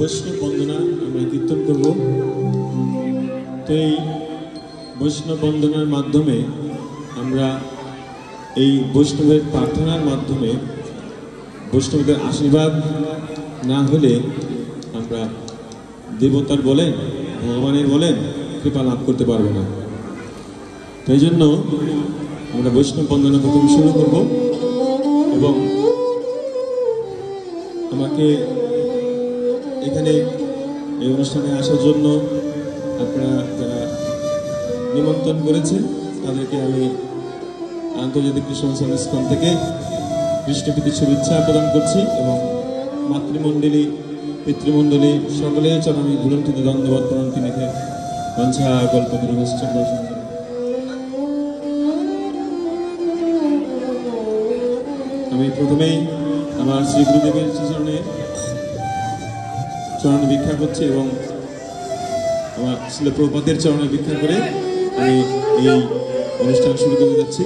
বৈষ্ণব বন্দনা আমরা কীর্তন করব। তো এই বৈষ্ণব বন্দনার মাধ্যমে আমরা এই বৈষ্ণবের প্রার্থনার মাধ্যমে বৈষ্ণবদের আশীর্বাদ না হলে আমরা দেবতার বলেন ভগবানের বলেন কৃপা লাভ করতে পারবো না। তাই জন্য আমরা বৈষ্ণব বন্দনা প্রথম শুরু করব এবং আমাকে এখানে এই অনুষ্ঠানে আসার জন্য আপনারা যারা নিমন্ত্রণ করেছেন তাদেরকে আমি আন্তর্জাতিক কৃষ্ণ সংস্থান থেকে কৃষ্ণপ্রীতি শুভেচ্ছা প্রদান করছি এবং মাতৃমণ্ডলী পিতৃমণ্ডলী সকলের চরণে আমি গুণন্তিত দণ্ডবত প্রণতি লিখে বঞ্ছা কল্পতরুশ্চ দর্শন। আমি প্রথমেই আমার শ্রী গুরুদেবের চরণে ভিক্ষা করছি এবং আমার শিল প্রভুপাদের চরণে ভিক্ষা করে আমি এই অনুষ্ঠান শুরু করতে যাচ্ছি।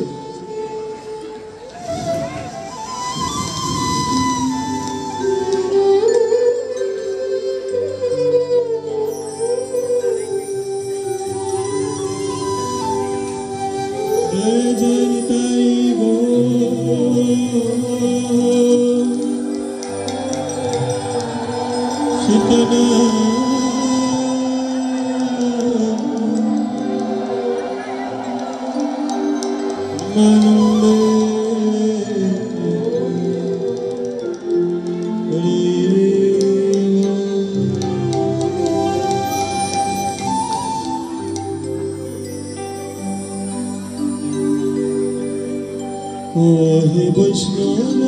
হে বৈষ্ণব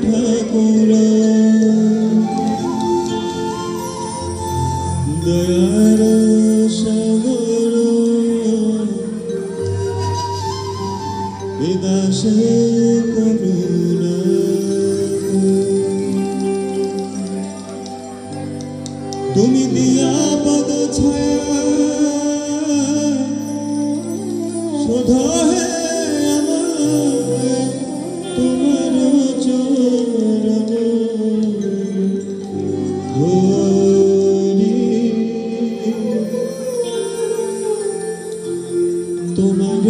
ঠাকুর দয়ার সাগর বিদাসে করুণা তুমি দিয়া পদ ছায়া শোধা হে তোমার চরণ ধরি তোমার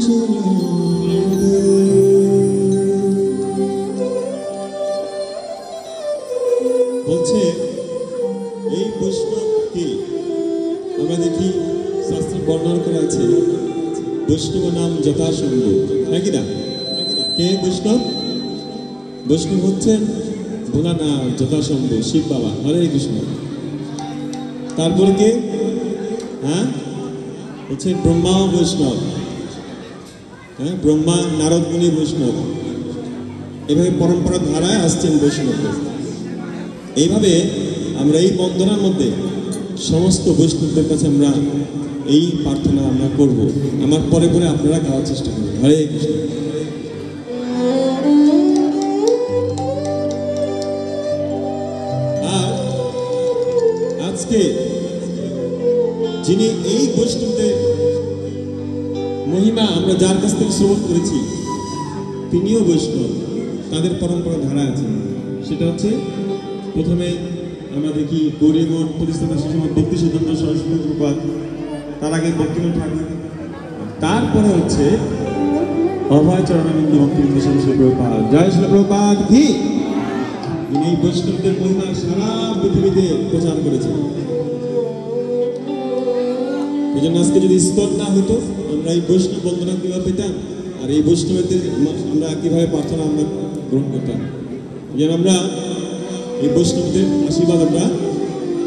চরণ বলছে এই বৈষ্ণবকে আমরা দেখি শাস্ত্রে বর্ণনা করা আছে বৈষ্ণব নাম যথাসম্ভব, নাকি না? কে বৈষ্ণব? বৈষ্ণব হচ্ছেন ভোলানাথ যথাসম্ভব শিব বাবা, হরে কৃষ্ণ। তারপরে কে? হ্যাঁ, হচ্ছে ব্রহ্মা বৈষ্ণব, হ্যাঁ, ব্রহ্মা নারদ মুনি বৈষ্ণব। এভাবে পরম্পরা ধারায় আসছেন বৈষ্ণব। এইভাবে আমরা এই বন্দনার মধ্যে সমস্ত বৈষ্ণবদের কাছে আমরা এই প্রার্থনা আমরা করব। আমার পরে পরে আপনারা গাওয়ার চেষ্টা করবেন, হরে কৃষ্ণ। আর আজকে যিনি এই বৈষ্ণবদের মহিমা আমরা যার কাছ থেকে শ্রবণ করেছি তিনিও বৈষ্ণব, তাদের পরম্পরা ধারা আছে। সেটা হচ্ছে প্রথমে আমরা দেখি গৌরীমঠ প্রতিষ্ঠাতা সুষমা ভক্তি সিদ্ধান্ত সরস্বতী প্রপাত, তার আগে ভক্তিমঠ ঠাকুর, তারপরে হচ্ছে অভয় চরণানন্দ ভক্তিবৃন্দ সরস্বতী প্রপাত। জয় শ্রী প্রপাত কি তিনি এই বৈষ্ণবদের মহিমা সারা পৃথিবীতে প্রচার করেছেন। এই জন্য আজকে যদি স্তর না হতো আমরা এই বৈষ্ণব বন্দনা কিভাবে পেতাম, আর এই বৈষ্ণবদের আমরা কিভাবে প্রার্থনা আমরা গ্রহণ করতাম। যেন আমরা এই বৈষ্ণবদের আশীর্বাদ আমরা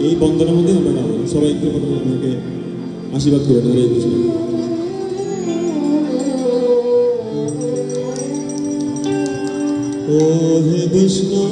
এই বন্দনার মধ্যে আমরা পাবো। সবাইকে আমাকে আশীর্বাদ করে হরে কৃষ্ণ। ও হে বৈষ্ণব